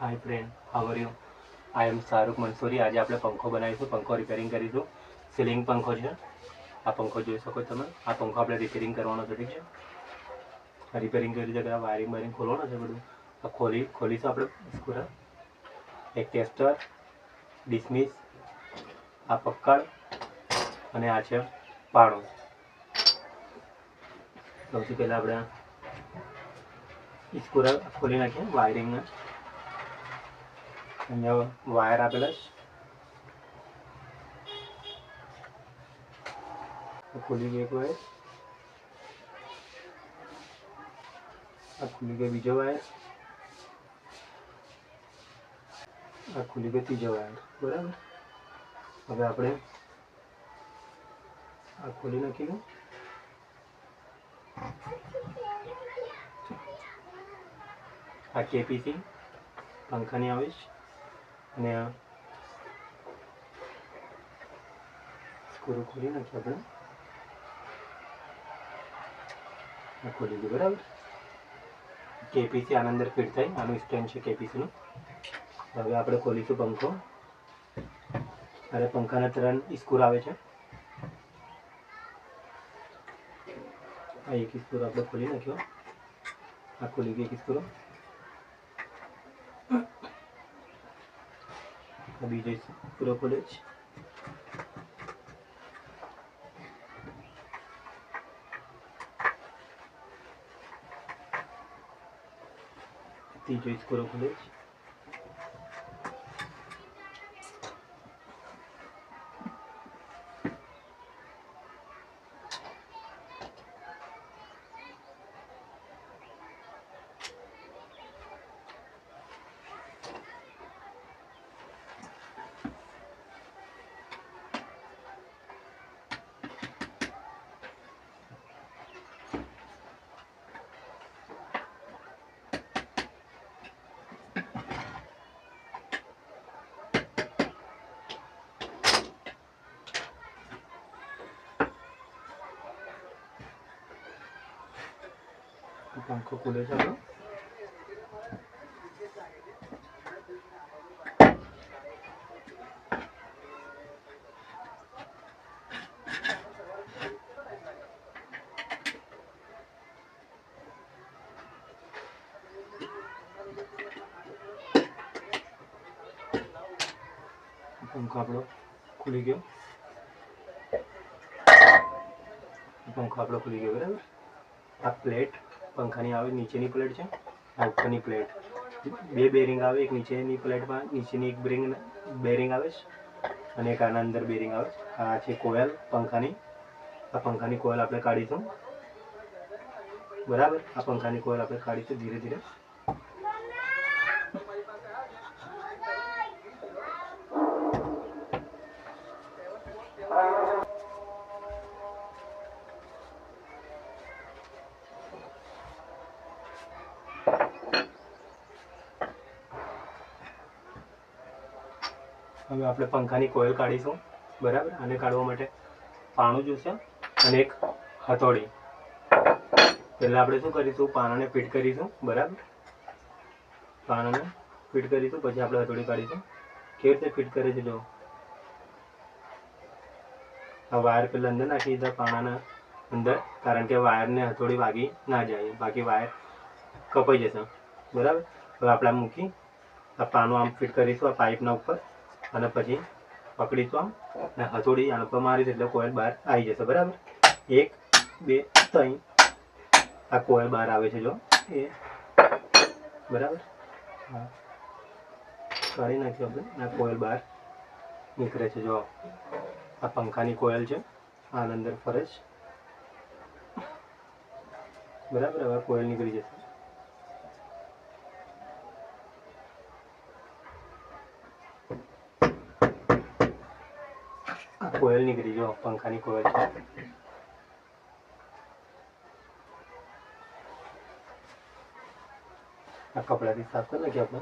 Hi friend, how are you? I am Shahrukh Mansuri. आज આપણે પંખો બનાવીશું, પંખો રિપેરિંગ કરીશું। સીલિંગ પંખો છે। આ પંખો જોઈ શકો તમે। આ પંખો આપણે રિપેરિંગ કરવાનો છે, ઠીક છે। રિપેરિંગ કરી જગ્યાએ વાયરિંગ ખોલવાનું છે બધું। તો ખોલીશું આપણે પૂરા। એક ટેસ્ટર, ડિસમિસ, આ પકડ અને આ છે પાણું। સૌથી પહેલાં આપણે સ્ક્રૂ ખોલી નાખીએ વાયરિંગને। અહીંયા વાયર આપેલા છે, ખુલી ગઈ એક વાયર, આ ખુલી ગયો બીજો વાયર, આ ખુલી ગયો ત્રીજો વાયર, બરાબર। હવે આપણે આ ખોલી નાખીશું। આ કેપીસી પંખાની આવે છે અને આ સ્ક્રૂ ખોલી નાખીએ આપણે। આ ખોલી ગયું, બરાબર। કેપીસી આના અંદર ફિટ થાય, આનું સ્ટેન્ડ છે કેપીસીનું। હવે આપણે ખોલીશું પંખો। અરે પંખાના 3 સ્ક્રૂ આવે છે। આ એક સ્ક્રૂ આપણે ખોલી નાખ્યો, આ ખોલી ગઈ એક સ્ક્રૂ, બીજો સ્ક્રૂ ખોલે છે, ત્રીજો સ્ક્રૂ ખોલે છે। પંખો ખુલે છે આપણો। પંખો આપણો ખુલી ગયો, પંખો આપણો ખુલી ગયો, બરાબર। આ પ્લેટ પંખાની આવે, નીચેની પ્લેટ છે, આ ઉપરની પ્લેટ, બે બેરિંગ આવે, એક નીચેની પ્લેટમાં નીચેની એક બેરિંગ આવે છે અને એક આના અંદર બેરિંગ આવે છે। આ છે કોયલ પંખાની, આ પંખાની કોયલ આપણે કાઢીશું, બરાબર। આ પંખાની કોયલ આપણે કાઢીશું ધીરે ધીરે। હવે આપણે પંખાની કોઇલ કાઢીશું, બરાબર। આને કાઢવા માટે પાણું જોઈશે અને એક હથોડી। પહેલાં આપણે શું કરીશું, પાનાને ફિટ કરીશું, બરાબર। પાનાને ફિટ કરીશું, પછી આપણે હથોડી કાઢીશું। કેવી રીતે ફિટ કરે છે જો, આ વાયર પહેલાં અંદર નાખી દીધા પાનાના અંદર, કારણ કે વાયરને હથોડી વાગી ના જાય, બાકી વાયર કપાઈ જશે, બરાબર। હવે આપણે મૂકી આ પાનું આમ ફિટ કરીશું આ પાઇપના ઉપર અને પછી પકડીશું આમ અને હથોડી આના પર મારીશું એટલે કોઇલ બહાર આવી જશે, બરાબર। 1 2 3 આ કોઇલ બહાર આવે છે જો, એ બરાબર। હા, કાઢી નાખ્યું આપણે, આ કોઇલ બહાર નીકળે છે જો, આ પંખાની કોઇલ છે, આના અંદર ફરે છે, બરાબર। હવે કોઇલ નીકળી જશે, આ કોયલ નીકળી જો, પંખાની કોયલ છે। આ કપડાથી સાફ કરી નાખીએ આપણે।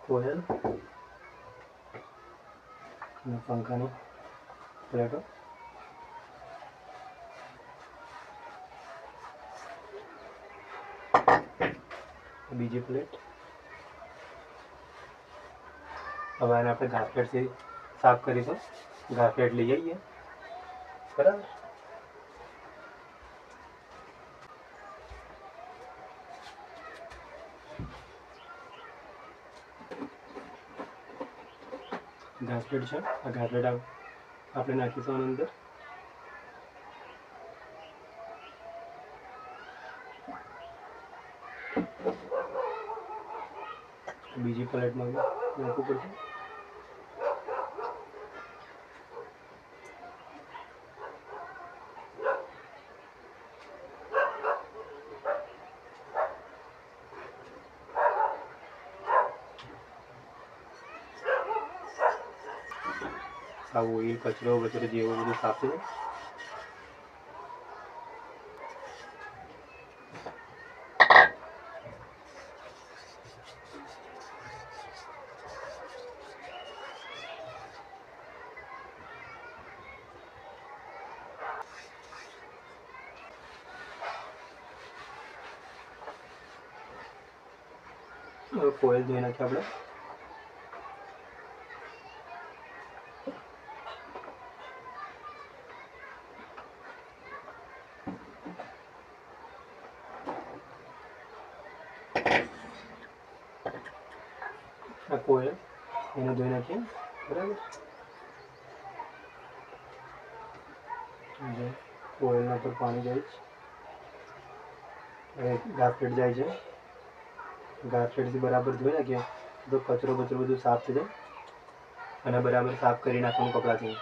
कोयल અને પંખાની પ્લેટો બીજી પ્લેટ. હવે આને આપણે ઘાસલેટથી સાફ કરીશું. ઘાસલેટ લઈ આવીએ. બરાબર. ઘાસલેટ છે. આ ઘાસલેટ આપણે નાખીશું આની અંદર. બીજી પ્લેટમાં નાખવું પડશે. આ ઓઇલ કચરો વચરો જેવું બધું સાફ થઈ જાય. કોઇલ ધોઈ નાખીએ આપણે. આ કોઇલ એને ધોઈ નાખીએ. બરાબર. કોઇલના પર પાણી જાય છે. ઘાસલેટ જાય છે. ઘાસલેટથી બરાબર ધોઈ નાખીએ તો કચરો બચરો બધું સાફ થઈ જાય. અને બરાબર સાફ કરી નાખવાનું કપડાથી.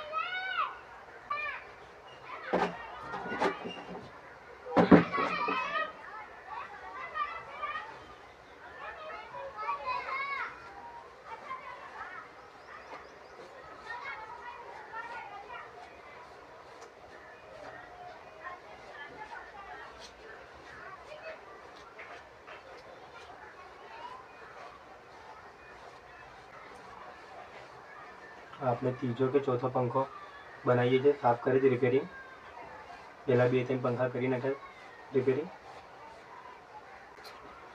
આપણે ત્રીજો કે ચોથો પંખો બનાવીએ છીએ. સાફ કરી હતી રિપેરિંગ. પહેલાં 2-3 પંખા કરી નાખ્યા રિપેરિંગ.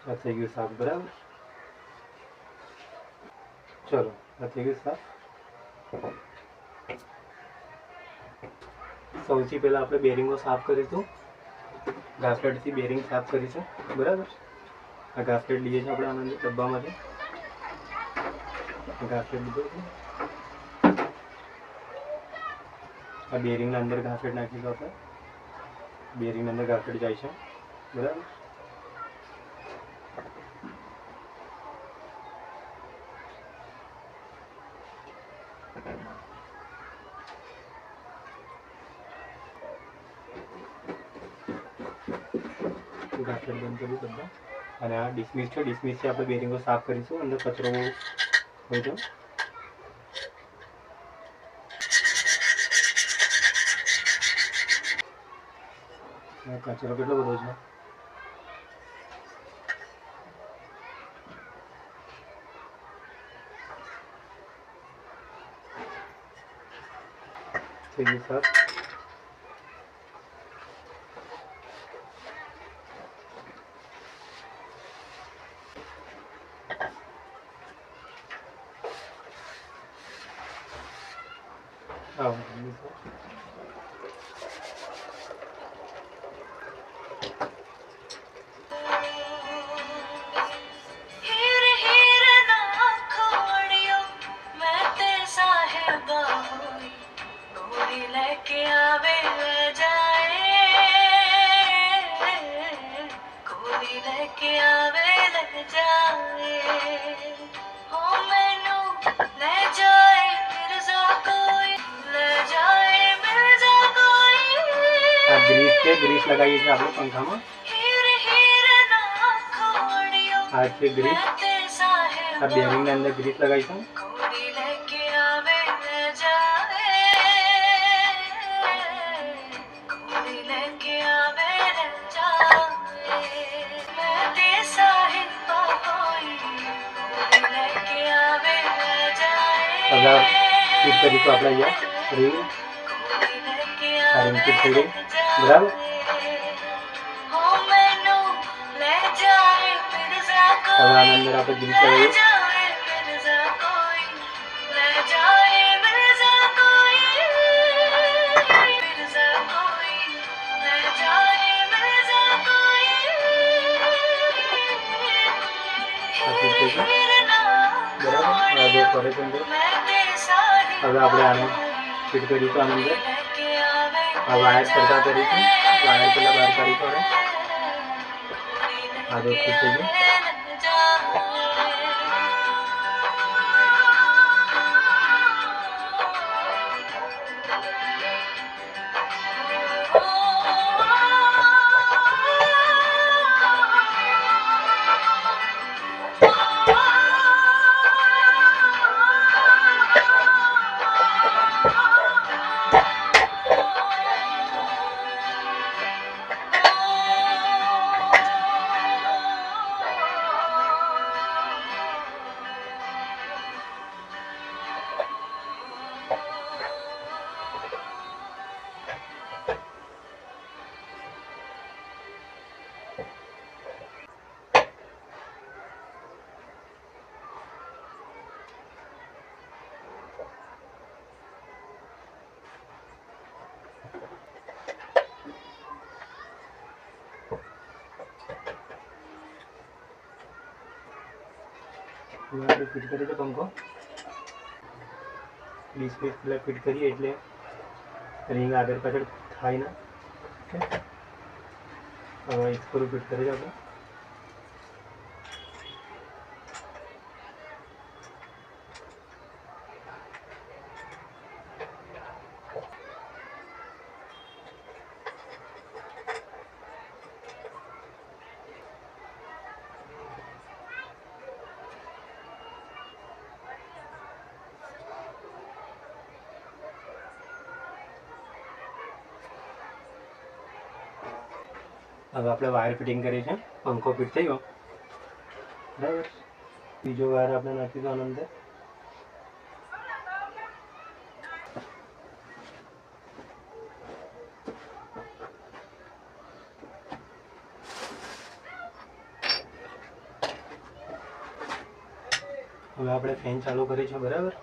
આ થઈ ગયું સાફ. બરાબર. ચલો આ થઈ ગયું સાફ. સૌથી પહેલાં આપણે બેરિંગો સાફ કરીશું. ઘાસલેટથી બેરિંગ સાફ કરીશું. બરાબર. આ ઘાસલેટ લઈએ છીએ આપણે આનંદ ડબ્બામાંથી. ઘાસલેટ લીધો છે. આ બેરિંગના અંદર ઘાસલેટ નાખીશું આપણે. બેરિંગના અંદર ઘાસલેટ જાય છે. બરાબર. ઘાસલેટ બંધ કર્યું બધા. અને આ ડિસમિસ છે. ડિસમિસથી આપણે બેરિંગો સાફ કરીશું. અંદર કચરો હોય તો. કચરો કેટલો બધો છે. થઈ ગયું સાફ. ग्रीस के ग्रीस लगाइए थे आप लोग पंखा में. आज के ग्रीस अब बेरिंग के अंदर ग्रीस लगाई थी. ફિટ કરીશું આપણે અહીંયા રિંગ. આ રિંગ ફિટ થઈ ગઈ બરાબર. હવે આના અંદર આપણે દિલ ચડાવીએ. બરાબર. આ જો ફરે છે અંદર. હવે આપણે આને ફિટ કરીશું આની અંદર. આ વાયર સરખા કરીશું. વાયર પેલા બહાર કાઢીશું. આ જો ફિટ થઈ ગયું. આપણે ફિટ કરીએ તો પંખો ડિસ્પ્લે પેલા ફિટ કરીએ એટલે રિંગ આગળ પાછળ થાય ના. હવે સ્ક્રૂ ફિટ કરીએ આપણે. હવે આપણે વાયર ફિટિંગ કરી છે. પંખો ફિટ થઈ ગયો બરાબર. બીજો વાયર આપણે નાખીશું આની અંદર. હવે આપણે ફેન ચાલુ કરી છે બરાબર.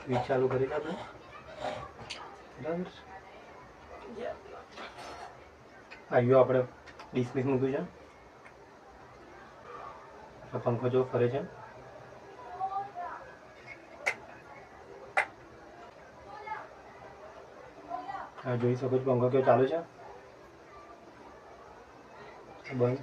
સ્વિચ ચાલુ કરી છે આપણે બરાબર. આવ્યો આપણે ડિસ્મિસ મૂક્યું છે. પંખો જો ફરે છે. આ જોઈ શકો છો પંખો કેવો ચાલુ છે. બંધ.